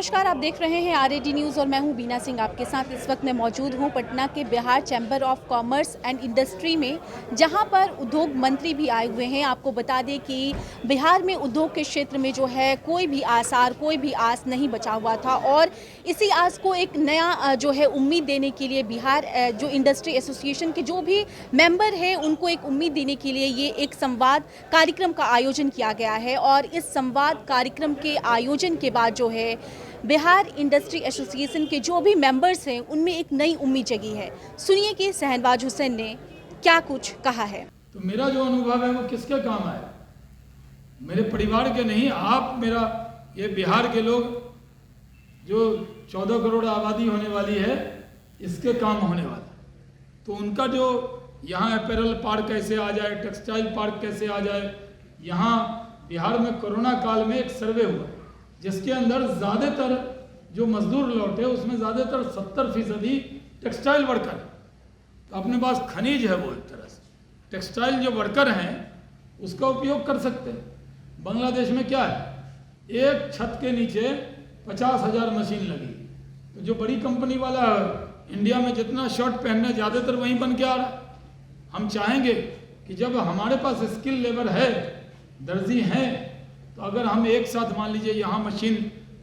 नमस्कार, आप देख रहे हैं आरएडी न्यूज़ और मैं हूं बीना सिंह आपके साथ। इस वक्त मैं मौजूद हूं पटना के Bihar chamber of commerce and industry में, जहां पर उद्योग मंत्री भी आए हुए हैं। आपको बता दें कि बिहार में उद्योग के क्षेत्र में जो है कोई भी आसार, कोई भी आस नहीं बचा हुआ था और इसी आस को एक नया जो है उम्मीद देने के लिए बिहार जो इंडस्ट्री एसोसिएशन के जो भी मेंबर हैं उनको एक उम्मीद देने के लिए ये एक संवाद कार्यक्रम का आयोजन किया गया है। और इस संवाद कार्यक्रम के आयोजन के बाद जो है बिहार इंडस्ट्री एसोसिएशन के जो भी मेंबर्स हैं उनमें एक नई उम्मीद जगी है। सुनिए कि शहनवाज हुसैन ने क्या कुछ कहा है। तो मेरा जो अनुभव है वो किसके काम आया? मेरे परिवार के नहीं, आप मेरा ये बिहार के लोग जो 14 करोड़ आबादी होने वाली है इसके काम होने वाला। तो उनका जो यहाँ अपैरल पार्क कैसे आ जाए, टेक्सटाइल पार्क कैसे आ जाए। यहाँ बिहार में कोरोना काल में एक सर्वे हुआ जिसके अंदर ज़्यादातर जो मजदूर लौटे उसमें ज़्यादातर 70% टेक्सटाइल वर्कर है। तो अपने पास खनिज है, वो एक तरह से टेक्सटाइल जो वर्कर हैं उसका उपयोग कर सकते हैं। बांग्लादेश में क्या है, एक छत के नीचे 50,000 मशीन लगी। तो जो बड़ी कंपनी वाला इंडिया में जितना शर्ट पहनना ज़्यादातर वहीं बन के आ रहा है। हम चाहेंगे कि जब हमारे पास स्किल लेबर है, दर्जी हैं, तो अगर हम एक साथ मान लीजिए यहाँ मशीन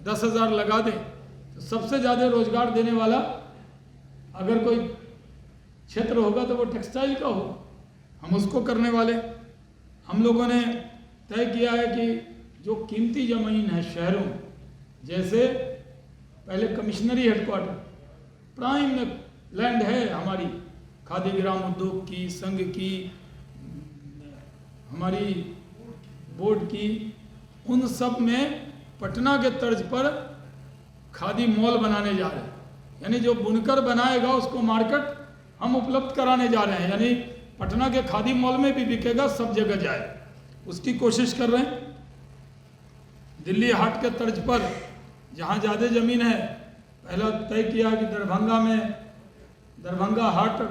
10,000 लगा दें तो सबसे ज़्यादा रोजगार देने वाला अगर कोई क्षेत्र होगा तो वो टेक्सटाइल का हो। हम उसको करने वाले। हम लोगों ने तय किया है कि जो कीमती ज़मीन है शहरों, जैसे पहले कमिश्नरी हेडक्वार्टर प्राइम लैंड है हमारी, खादी ग्राम उद्योग की, संघ की, हमारी बोर्ड की, उन सब में पटना के तर्ज पर खादी मॉल बनाने जा रहे हैं। यानी जो बुनकर बनाएगा उसको मार्केट हम उपलब्ध कराने जा रहे हैं। यानी पटना के खादी मॉल में भी बिकेगा, सब जगह जाए, उसकी कोशिश कर रहे हैं। दिल्ली हाट के तर्ज पर जहाँ ज़्यादा ज़मीन है, पहला तय किया कि दरभंगा में दरभंगा हाट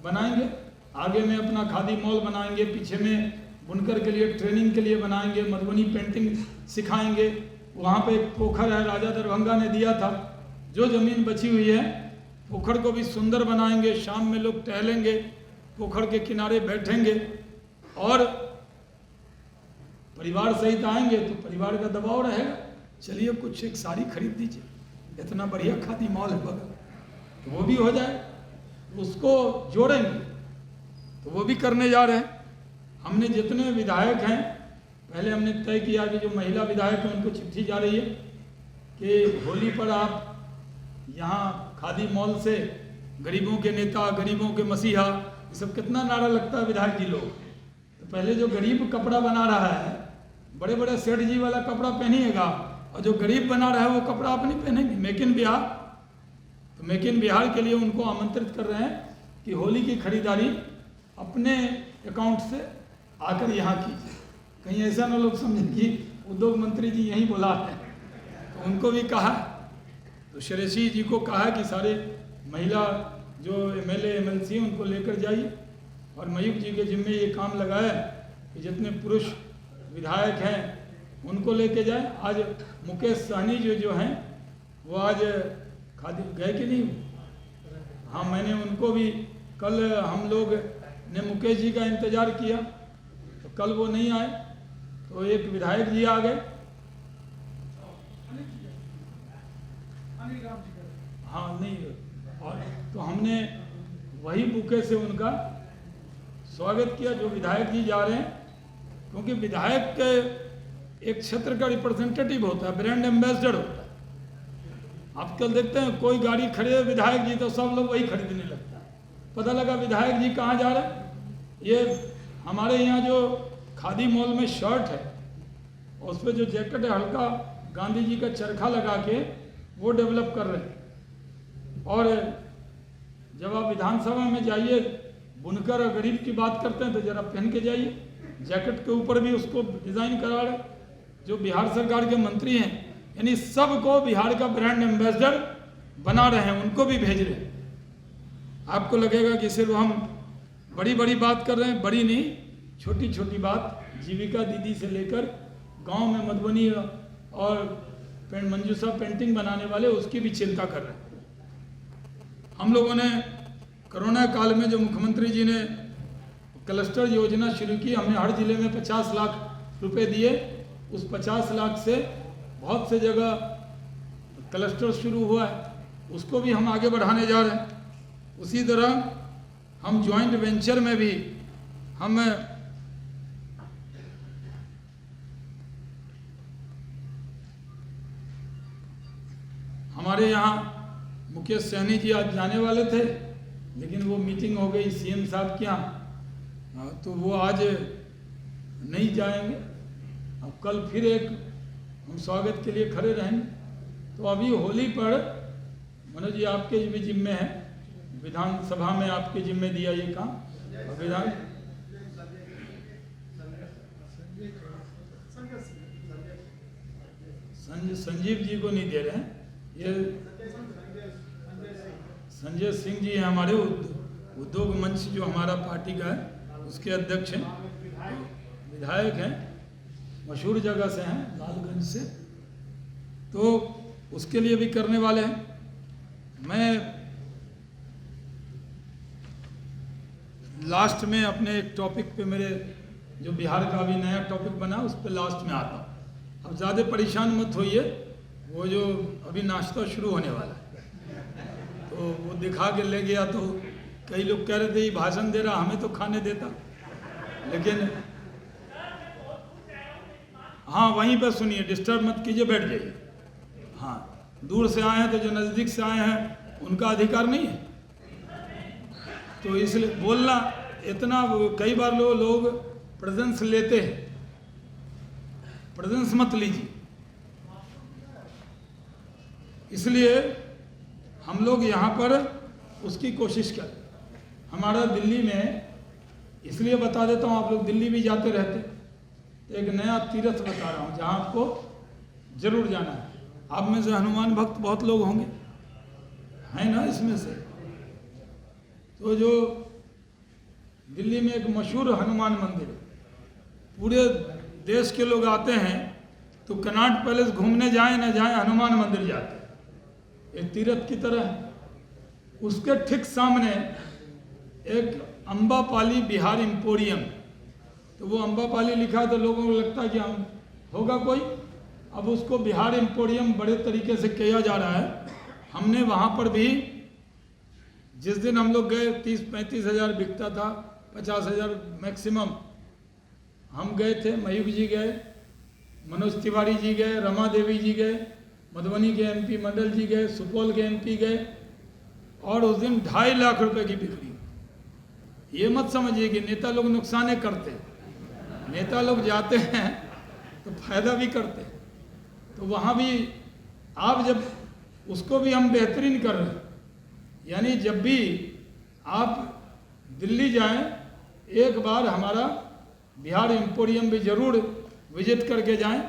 बनाएंगे, आगे में अपना खादी मॉल बनाएंगे, पीछे में बुनकर के लिए ट्रेनिंग के लिए बनाएंगे, मधुबनी पेंटिंग सिखाएंगे। वहाँ पे एक पोखर है, राजा दरभंगा ने दिया था। जो ज़मीन बची हुई है पोखर को भी सुंदर बनाएंगे, शाम में लोग टहलेंगे, पोखर के किनारे बैठेंगे और परिवार सहित आएंगे तो परिवार का दबाव रहेगा, चलिए कुछ एक साड़ी खरीद दीजिए, इतना बढ़िया खादी मॉल है बगल, तो वो भी हो जाए, उसको जोड़ेंगे। तो वो भी करने जा रहे हैं। हमने जितने विधायक हैं, पहले हमने तय किया कि जो महिला विधायक हैं उनको चिट्ठी जा रही है कि होली पर आप यहाँ खादी मॉल से गरीबों के नेता, गरीबों के मसीहा, ये सब कितना नारा लगता है विधायक जी लोग। तो पहले जो गरीब कपड़ा बना रहा है, बड़े बड़े सेठ जी वाला कपड़ा पहनिएगा, और जो गरीब बना रहा है वो कपड़ा आप नहीं पहनेंगे। मेक इन बिहार, तो मेक इन बिहार के लिए उनको आमंत्रित कर रहे हैं कि होली की खरीदारी अपने अकाउंट से आकर यहाँ कीजिए। कहीं ऐसा ना लोग समझें कि उद्योग मंत्री जी यहीं बुला रहे हैं। तो उनको भी कहा, तो श्रेयसी जी को कहा कि सारे महिला जो MLA MLC उनको लेकर जाइए, और मयूख जी के जिम्मे ये काम लगाया कि जितने पुरुष विधायक हैं उनको लेके जाए। आज मुकेश सहनी जो हैं वो आज खादी गए कि नहीं? हाँ, मैंने उनको भी कल, हम लोग ने मुकेश जी का इंतज़ार किया तो कल वो नहीं आए, तो एक विधायक जी आ गए। हाँ नहीं, और तो हमने वही बुके से उनका स्वागत किया जो विधायक जी जा रहे हैं। क्योंकि विधायक के एक क्षेत्र का रिप्रेजेंटेटिव होता है, ब्रांड एम्बेसडर होता है। आप कल देखते हैं कोई गाड़ी खरीदे विधायक जी तो सब लोग वही खरीदने लगता है। पता लगा विधायक जी कहाँ जा रहे हैं। ये हमारे यहाँ जो खादी मॉल में शर्ट है उस पर जो जैकेट है हल्का गांधी जी का चरखा लगा के वो डेवलप कर रहे हैं। और जब आप विधानसभा में जाइए, बुनकर और गरीब की बात करते हैं तो जरा पहन के जाइए, जैकेट के ऊपर भी उसको डिज़ाइन करा रहे। जो बिहार सरकार के मंत्री हैं, यानी सबको बिहार का ब्रांड एम्बेसडर बना रहे हैं, उनको भी भेज रहे हैं। आपको लगेगा कि सिर्फ हम बड़ी बड़ी बात कर रहे हैं, बड़ी नहीं, छोटी छोटी बात, जीविका दीदी से लेकर गांव में मधुबनी और मंजूषा पेंटिंग बनाने वाले, उसकी भी चिंता कर रहे हैं। हम लोगों ने कोरोना काल में जो मुख्यमंत्री जी ने क्लस्टर योजना शुरू की, हमने हर जिले में 50 लाख रुपए दिए। उस 50 लाख से बहुत से जगह क्लस्टर शुरू हुआ है, उसको भी हम आगे बढ़ाने जा रहे हैं। उसी तरह हम जॉइंट वेंचर में भी हम हमारे यहाँ मुकेश सहनी जी आज जाने वाले थे, लेकिन वो मीटिंग हो गई सीएम साहब के यहाँ, तो वो आज नहीं जाएंगे। अब कल फिर एक हम स्वागत के लिए खड़े रहेंगे। तो अभी होली पर मनोज जी आपके भी जिम्मे है, विधानसभा में आपके जिम्मे दिया ये काम। विधान संजीव जी को नहीं दे रहे हैं, ये संजय सिंह जी हैं हमारे उद्योग मंच जो हमारा पार्टी का है, उसके अध्यक्ष हैं, विधायक हैं, मशहूर जगह से हैं, लालगंज से, तो उसके लिए भी करने वाले हैं। मैं लास्ट में अपने एक टॉपिक पे, मेरे जो बिहार का अभी नया टॉपिक बना उस पे लास्ट में आता हूँ। अब ज़्यादा परेशान मत होइए, वो जो अभी नाश्ता शुरू होने वाला है तो वो दिखा के ले गया, तो कई लोग कह रहे थे ये भाषण दे रहा, हमें तो खाने देता। लेकिन हाँ, वहीं पर सुनिए, डिस्टर्ब मत कीजिए, बैठ जाइए। हाँ, दूर से आए हैं तो जो नज़दीक से आए हैं उनका अधिकार नहीं है, तो इसलिए बोलना इतना, कई बार लोग प्रेजेंस लेते हैं, प्रेजेंस मत लीजिए। इसलिए हम लोग यहाँ पर उसकी कोशिश करें। हमारा दिल्ली में, इसलिए बता देता हूँ, आप लोग दिल्ली भी जाते रहते, तो एक नया तीर्थ बता रहा हूँ जहाँ आपको जरूर जाना है। आप में से हनुमान भक्त बहुत लोग होंगे, हैं ना इसमें से? तो जो दिल्ली में एक मशहूर हनुमान मंदिर है, पूरे देश के लोग आते हैं, तो कनॉट पैलेस घूमने जाएं ना जाएं, हनुमान मंदिर जाते हैं, एक तीर्थ की तरह है। उसके ठीक सामने एक अम्बापाली बिहार एम्पोरियम, तो वो अम्बापाली लिखा है तो लोगों को लगता है कि हम होगा कोई। अब उसको बिहार एम्पोरियम बड़े तरीके से किया जा रहा है। हमने वहाँ पर भी, जिस दिन हम लोग गए 30-35 हज़ार बिकता था, 50 हज़ार मैक्सिमम, हम गए थे, मयूख जी गए, मनोज तिवारी जी गए, रमा देवी जी गए, मधुबनी के एमपी मंडल जी गए, सुपौल के एमपी गए, और उस दिन 2.5 लाख रुपए की बिक्री। ये मत समझिए कि नेता लोग नुकसाने करते, नेता लोग जाते हैं तो फायदा भी करते हैं। तो वहाँ भी आप जब, उसको भी हम बेहतरीन कर रहे हैं, यानी जब भी आप दिल्ली जाएं, एक बार हमारा बिहार एम्पोरियम भी जरूर विजिट करके जाएं।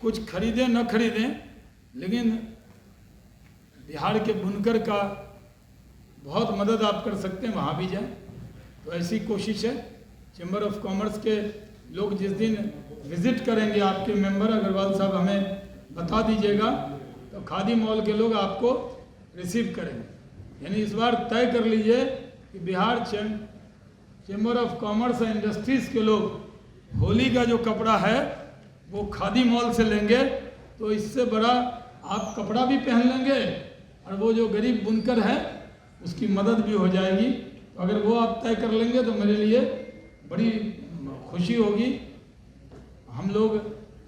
कुछ खरीदें न खरीदें, लेकिन बिहार के बुनकर का बहुत मदद आप कर सकते हैं, वहाँ भी जाएं। तो ऐसी कोशिश है। चैम्बर ऑफ कॉमर्स के लोग जिस दिन विजिट करेंगे, आपके मेंबर अग्रवाल साहब हमें बता दीजिएगा, तो खादी मॉल के लोग आपको रिसीव करेंगे। यानी इस बार तय कर लीजिए कि Bihar chamber of commerce and industries के लोग होली का जो कपड़ा है वो खादी मॉल से लेंगे, तो इससे बड़ा आप कपड़ा भी पहन लेंगे और वो जो गरीब बुनकर है उसकी मदद भी हो जाएगी। तो अगर वो आप तय कर लेंगे तो मेरे लिए बड़ी खुशी होगी। हम लोग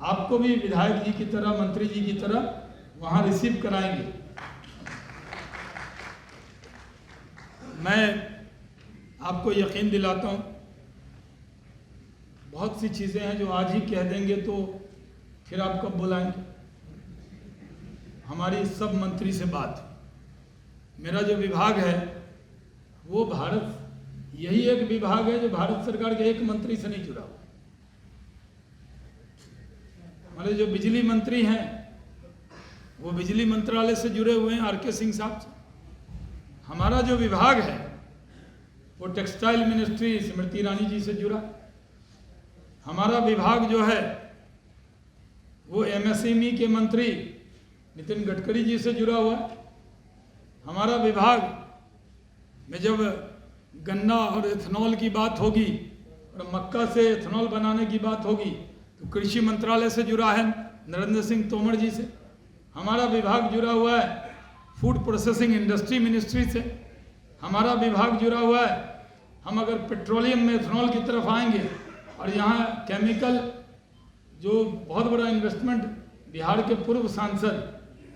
आपको भी विधायक जी की तरह, मंत्री जी की तरह वहाँ रिसीव कराएंगे। मैं आपको यकीन दिलाता हूँ, बहुत सी चीज़ें हैं जो आज ही कह देंगे तो फिर आप कब बुलाएंगे। हमारी सब मंत्री से बात, मेरा जो विभाग है वो भारत, यही एक विभाग है जो भारत सरकार के एक मंत्री से नहीं जुड़ा हुआ। हमारे जो बिजली मंत्री हैं वो बिजली मंत्रालय से जुड़े हुए हैं, आर.के. सिंह साहब से। हमारा जो विभाग है वो टेक्सटाइल मिनिस्ट्री स्मृति ईरानी जी से जुड़ा। हमारा विभाग जो है वो एमएसएमई के मंत्री नितिन गडकरी जी से जुड़ा हुआ है। हमारा विभाग में जब गन्ना और एथनॉल की बात होगी और मक्का से एथनॉल बनाने की बात होगी तो कृषि मंत्रालय से जुड़ा है नरेंद्र सिंह तोमर जी से। हमारा विभाग जुड़ा हुआ है फूड प्रोसेसिंग इंडस्ट्री मिनिस्ट्री से। हमारा विभाग जुड़ा हुआ है, हम अगर पेट्रोलियम में एथनॉल की तरफ आएंगे और यहाँ केमिकल जो बहुत बड़ा इन्वेस्टमेंट बिहार के पूर्व सांसद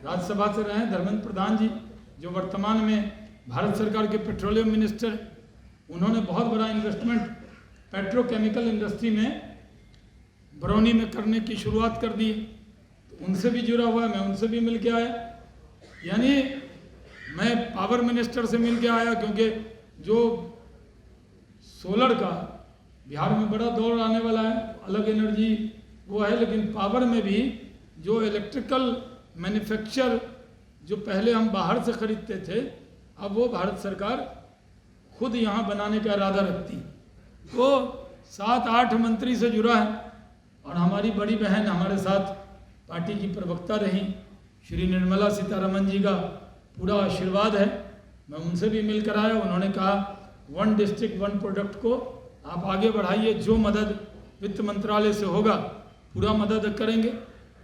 राज्यसभा से रहे हैं धर्मेंद्र प्रधान जी, जो वर्तमान में भारत सरकार के पेट्रोलियम मिनिस्टर हैं, उन्होंने बहुत बड़ा इन्वेस्टमेंट पेट्रोकेमिकल इंडस्ट्री में बरौनी में करने की शुरुआत कर दी। तो उनसे भी जुड़ा हुआ है, मैं उनसे भी मिल के आया। यानी मैं पावर मिनिस्टर से मिल के आया, क्योंकि जो सोलर का बिहार में बड़ा दौर आने वाला है, अलग एनर्जी वो है, लेकिन पावर में भी जो इलेक्ट्रिकल मैन्युफैक्चर जो पहले हम बाहर से खरीदते थे, अब वो भारत सरकार खुद यहाँ बनाने का इरादा रखती। तो 7-8 मंत्री से जुड़ा है और हमारी बड़ी बहन हमारे साथ पार्टी की प्रवक्ता रही, श्री निर्मला सीतारमन जी का पूरा आशीर्वाद है। मैं उनसे भी मिलकर आया, उन्होंने कहा 1 डिस्ट्रिक्ट 1 प्रोडक्ट को आप आगे बढ़ाइए, जो मदद वित्त मंत्रालय से होगा पूरा मदद करेंगे।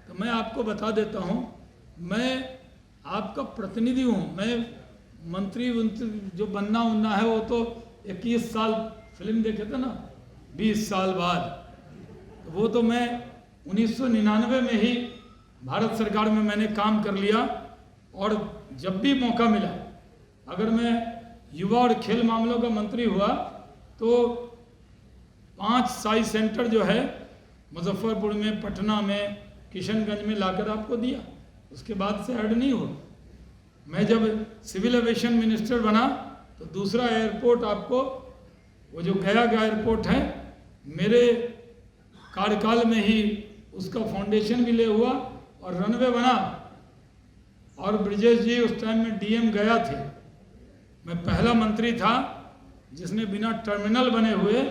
तो मैं आपको बता देता हूँ, मैं आपका प्रतिनिधि हूँ। मैं मंत्री जो बनना उनना है वो तो 21 साल फिल्म देखे थे ना, 20 साल बाद, तो वो तो मैं 1999 में ही भारत सरकार में मैंने काम कर लिया। और जब भी मौका मिला, अगर मैं युवा और खेल मामलों का मंत्री हुआ तो 5 साई सेंटर जो है मुजफ्फरपुर में, पटना में, किशनगंज में लाकर आपको दिया, उसके बाद से ऐड नहीं हुआ। मैं जब सिविल एविएशन मिनिस्टर बना तो दूसरा एयरपोर्ट आपको, वो जो गया का एयरपोर्ट है, मेरे कार्यकाल में ही उसका फाउंडेशन भी ले हुआ और रनवे बना। और ब्रिजेश जी उस टाइम में डीएम गया थे, मैं पहला मंत्री था जिसने बिना टर्मिनल बने हुए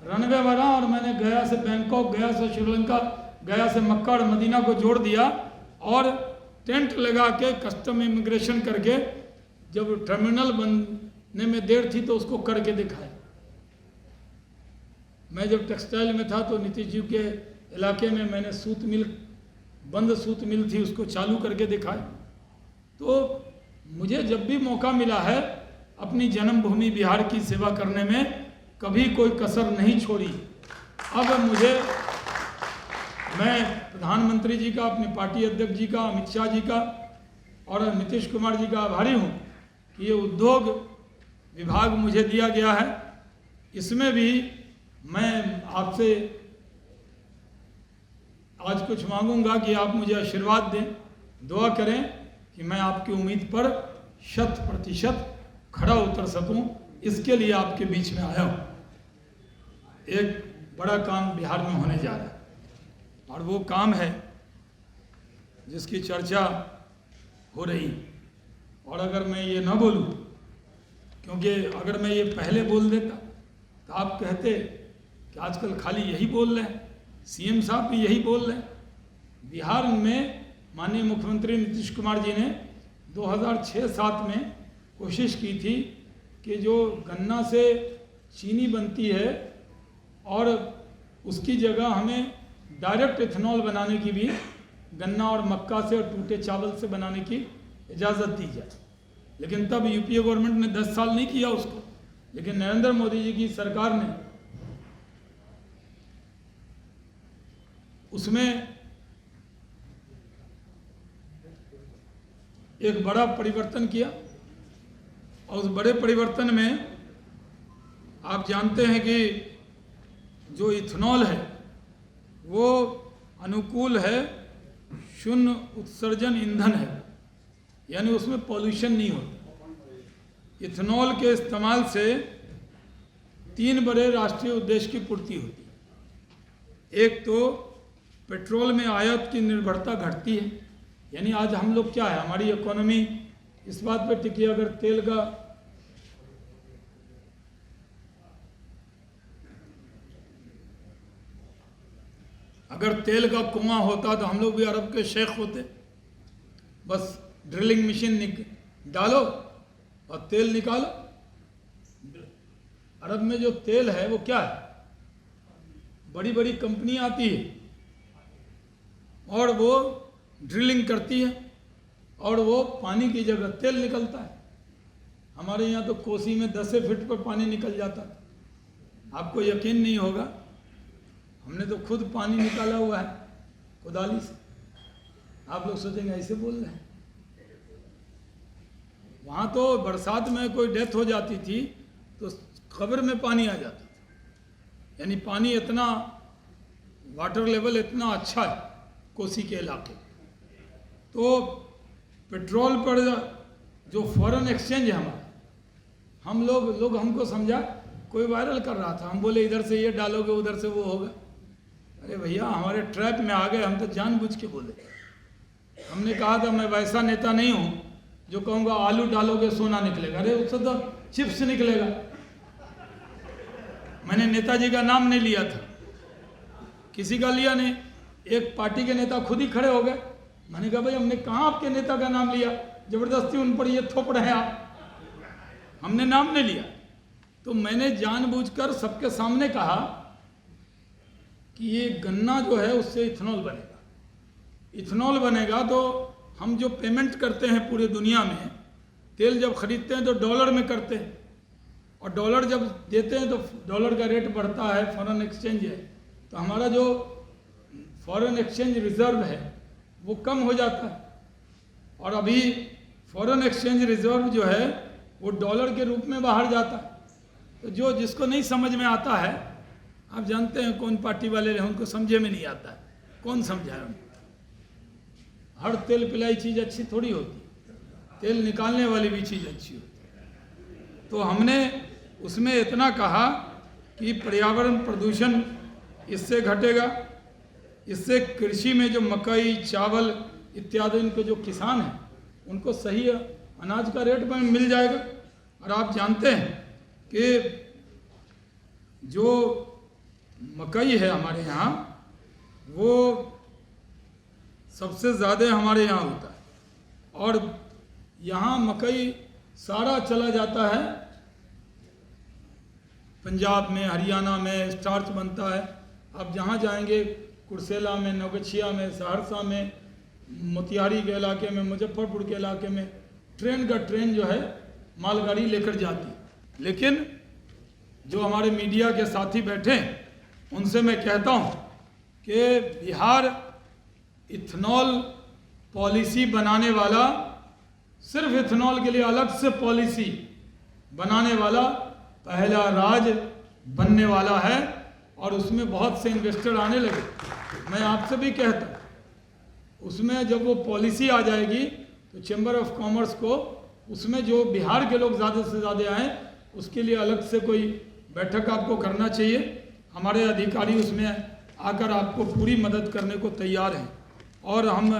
रनवे बना, और मैंने गया से बैंकॉक, गया से श्रीलंका, गया से मक्का और मदीना को जोड़ दिया और टेंट लगा के कस्टम इमिग्रेशन करके, जब टर्मिनल बनने में देर थी तो उसको करके दिखाया। मैं जब टेक्सटाइल में था तो नीतीश जी के इलाके में मैंने सूत मिल, बंद सूत मिल थी, उसको चालू करके दिखाया। तो मुझे जब भी मौका मिला है अपनी जन्मभूमि बिहार की सेवा करने में कभी कोई कसर नहीं छोड़ी। अब मैं प्रधानमंत्री जी का, अपने पार्टी अध्यक्ष जी का, अमित शाह जी का और नीतीश कुमार जी का आभारी हूँ कि ये उद्योग विभाग मुझे दिया गया है। इसमें भी मैं आपसे आज कुछ मांगूंगा कि आप मुझे आशीर्वाद दें, दुआ करें कि मैं आपकी उम्मीद पर 100% खड़ा उतर सकूं। इसके लिए आपके बीच में आया हूँ। एक बड़ा काम बिहार में होने जा रहा है और वो काम है जिसकी चर्चा हो रही। और अगर मैं ये ना बोलूं, क्योंकि अगर मैं ये पहले बोल देता तो आप कहते कि आजकल खाली यही बोल रहे हैं, सीएम साहब भी यही बोल रहे हैं। बिहार में माननीय मुख्यमंत्री नीतीश कुमार जी ने 2006-07 में कोशिश की थी कि जो गन्ना से चीनी बनती है और उसकी जगह हमें डायरेक्ट इथेनॉल बनाने की भी, गन्ना और मक्का से और टूटे चावल से बनाने की इजाज़त दी जाए। लेकिन तब यूपीए गवर्नमेंट ने 10 साल नहीं किया उसको, लेकिन नरेंद्र मोदी जी की सरकार ने उसमें एक बड़ा परिवर्तन किया। और उस बड़े परिवर्तन में आप जानते हैं कि जो इथेनॉल है वो अनुकूल है, शून्य उत्सर्जन ईंधन है, यानी उसमें पॉल्यूशन नहीं होता। इथेनॉल के इस्तेमाल से 3 बड़े राष्ट्रीय उद्देश्य की पूर्ति होती है। एक तो पेट्रोल में आयात की निर्भरता घटती है, यानी आज हम लोग क्या है, हमारी इकोनॉमी इस बात पे टिकी है, अगर तेल का कुआं होता तो हम लोग भी अरब के शेख होते। बस ड्रिलिंग मशीन डालो और तेल निकालो। अरब में जो तेल है वो क्या है, बड़ी बड़ी कंपनी आती है और वो ड्रिलिंग करती है और वो पानी की जगह तेल निकलता है। हमारे यहाँ तो कोसी में 10 फीट पर पानी निकल जाता है। आपको यकीन नहीं होगा, हमने तो खुद पानी निकाला हुआ है कुदाली से। आप लोग सोचेंगे ऐसे बोल रहे हैं। वहाँ तो बरसात में कोई डेथ हो जाती थी तो कब्र में पानी आ जाता था। यानी पानी इतना, वाटर लेवल इतना अच्छा है कोसी के इलाके। तो पेट्रोल पर जो फॉरेन एक्सचेंज है हमारा, हम लोग हमको समझा, कोई वायरल कर रहा था, हम बोले इधर से ये डालोगे उधर से वो होगा। अरे भैया हमारे ट्रैप में आ गए, हम तो जानबूझ के बोले। हमने कहा था मैं वैसा नेता नहीं हूँ जो कहूँगा आलू डालोगे सोना निकलेगा। अरे उससे तो चिप्स निकलेगा। मैंने नेताजी का नाम नहीं लिया था, किसी का लिया नहीं। एक पार्टी के नेता खुद ही खड़े हो गए। मैंने कहा भाई हमने कहाँ आपके नेता का नाम लिया, जबरदस्ती उन पर ये थोप रहे हैं आप, हमने नाम नहीं लिया। तो मैंने जानबूझकर सबके सामने कहा कि ये गन्ना जो है उससे इथेनॉल बनेगा। इथेनॉल बनेगा तो हम जो पेमेंट करते हैं पूरे दुनिया में, तेल जब खरीदते हैं तो डॉलर में करते हैं, और डॉलर जब देते हैं तो डॉलर का रेट बढ़ता है, फॉरेन एक्सचेंज है, तो हमारा जो फॉरेन एक्सचेंज रिजर्व है वो कम हो जाता है। और अभी फॉरेन एक्सचेंज रिजर्व जो है वो डॉलर के रूप में बाहर जाता है। तो जो जिसको नहीं समझ में आता है, आप जानते हैं कौन पार्टी वाले हैं, उनको समझे में नहीं आता है, कौन समझाए उनको। हर तेल पिलाई चीज़ अच्छी थोड़ी होती, तेल निकालने वाली भी चीज़ अच्छी होती। तो हमने उसमें इतना कहा कि पर्यावरण प्रदूषण इससे घटेगा, इससे कृषि में जो मकई, चावल इत्यादि इनके जो किसान हैं उनको सही अनाज का रेट में मिल जाएगा। और आप जानते हैं कि जो मकई है हमारे यहाँ वो सबसे ज़्यादा हमारे यहाँ होता है, और यहाँ मकई सारा चला जाता है पंजाब में, हरियाणा में स्टार्च बनता है। आप जहाँ जाएंगे, कुर्सेला में, नौगछिया में, सहरसा में, मोतिहारी के इलाके में, मुजफ्फरपुर के इलाके में ट्रेन का ट्रेन जो है मालगाड़ी लेकर जाती। लेकिन जो हमारे मीडिया के साथी बैठे हैं उनसे मैं कहता हूँ कि बिहार इथेनॉल पॉलिसी बनाने वाला, सिर्फ इथेनॉल के लिए अलग से पॉलिसी बनाने वाला पहला राज्य बनने वाला है, और उसमें बहुत से इन्वेस्टर आने लगे। मैं आपसे भी कहता हूँ, उसमें जब वो पॉलिसी आ जाएगी तो चैम्बर ऑफ कॉमर्स को उसमें जो बिहार के लोग ज़्यादा से ज़्यादा आएँ उसके लिए अलग से कोई बैठक आपको करना चाहिए। हमारे अधिकारी उसमें आकर आपको पूरी मदद करने को तैयार हैं। और हम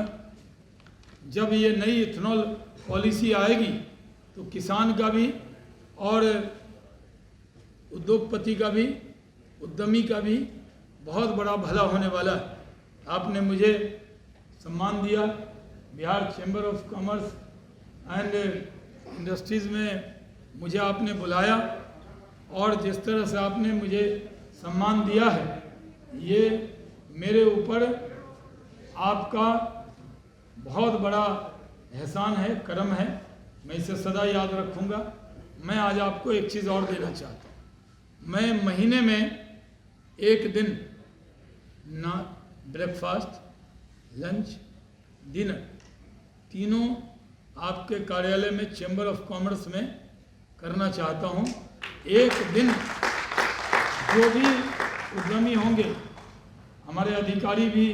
जब ये नई इथेनॉल पॉलिसी आएगी तो किसान का भी और उद्योगपति का भी, उद्यमी का भी बहुत बड़ा भला होने वाला है। आपने मुझे सम्मान दिया, Bihar chamber of commerce and industries में मुझे आपने बुलाया, और जिस तरह से आपने मुझे सम्मान दिया है, ये मेरे ऊपर आपका बहुत बड़ा एहसान है, करम है। मैं इसे सदा याद रखूँगा। मैं आज आपको एक चीज़ और देना चाहता हूँ। मैं महीने में एक दिन ना ब्रेकफास्ट, लंच, डिनर तीनों आपके कार्यालय में, चैम्बर ऑफ कॉमर्स में करना चाहता हूँ। एक दिन जो भी उद्यमी होंगे, हमारे अधिकारी भी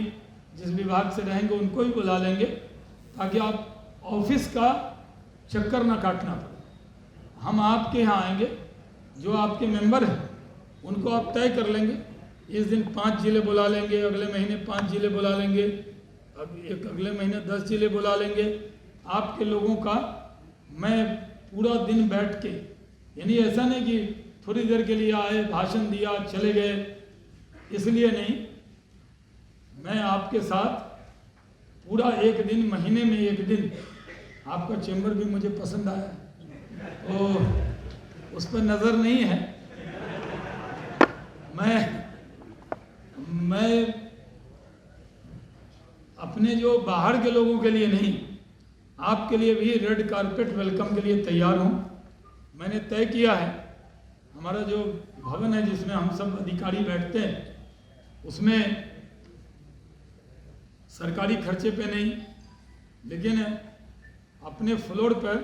जिस विभाग से रहेंगे उनको भी बुला लेंगे, ताकि आप ऑफिस का चक्कर ना काटना पड़े। हम आपके यहाँ आएंगे, जो आपके मेंबर हैं उनको आप तय कर लेंगे। इस दिन 5 जिले बुला लेंगे, अगले महीने 5 जिले बुला लेंगे, अब एक अगले महीने 10 जिले बुला लेंगे। आपके लोगों का मैं पूरा दिन बैठ के, यानी ऐसा नहीं कि थोड़ी देर के लिए आए, भाषण दिया, चले गए, इसलिए नहीं, मैं आपके साथ पूरा एक दिन, महीने में एक दिन आपका चैम्बर भी मुझे पसंद आया, तो उस पर नज़र नहीं है। मैं अपने जो बाहर के लोगों के लिए नहीं, आपके लिए भी रेड कारपेट वेलकम के लिए तैयार हूँ। मैंने तय किया है, हमारा जो भवन है जिसमें हम सब अधिकारी बैठते हैं, उसमें सरकारी खर्चे पे नहीं, लेकिन अपने फ्लोर पर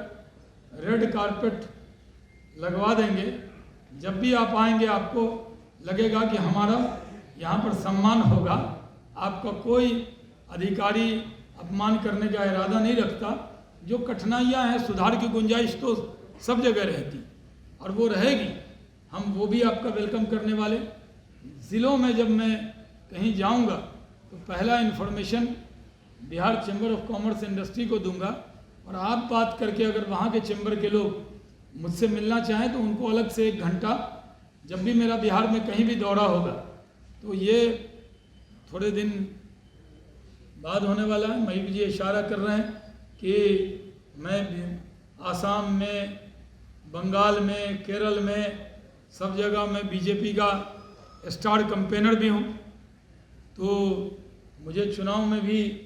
रेड कारपेट लगवा देंगे। जब भी आप आएंगे आपको लगेगा कि हमारा यहाँ पर सम्मान होगा। आपका कोई अधिकारी अपमान करने का इरादा नहीं रखता। जो कठिनाइयाँ हैं, सुधार की गुंजाइश तो सब जगह रहती और वो रहेगी, हम वो भी आपका वेलकम करने वाले। ज़िलों में जब मैं कहीं जाऊंगा तो पहला information Bihar chamber of commerce industry को दूंगा, और आप बात करके अगर वहाँ के चैम्बर के लोग मुझसे मिलना चाहें तो उनको अलग से 1 घंटा, जब भी मेरा बिहार में कहीं भी दौरा होगा, तो ये थोड़े दिन बाद होने वाला है। मयूर जी इशारा कर रहे हैं कि मैं आसाम में, बंगाल में, केरल में, सब जगह मैं बीजेपी का स्टार कैंपेनर भी हूँ, तो मुझे चुनाव में भी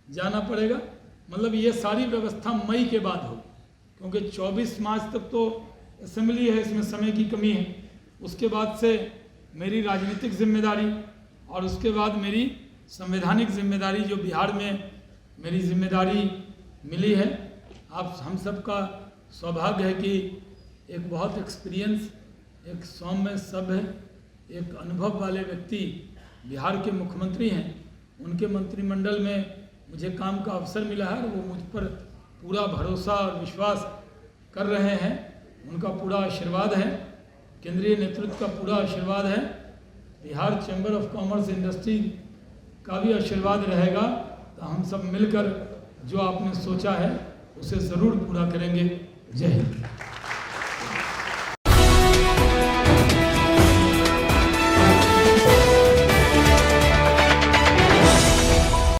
जाना पड़ेगा। मतलब ये सारी व्यवस्था मई के बाद होगी, क्योंकि 24 मार्च तक तो असेंबली है, इसमें समय की कमी है। उसके बाद से मेरी राजनीतिक जिम्मेदारी और उसके बाद मेरी संवैधानिक जिम्मेदारी, जो बिहार में मेरी जिम्मेदारी मिली है। आप हम सब का सौभाग्य है कि एक बहुत एक्सपीरियंस, एक सौम्य सभ्य, एक अनुभव वाले व्यक्ति बिहार के मुख्यमंत्री हैं। उनके मंत्रिमंडल में मुझे काम का अवसर मिला है और वो मुझ पर पूरा भरोसा और विश्वास कर रहे हैं। उनका पूरा आशीर्वाद है, केंद्रीय नेतृत्व का पूरा आशीर्वाद है, Bihar chamber of commerce industry का भी आशीर्वाद रहेगा। तो हम सब मिलकर जो आपने सोचा है उसे ज़रूर पूरा करेंगे। जय हिंद।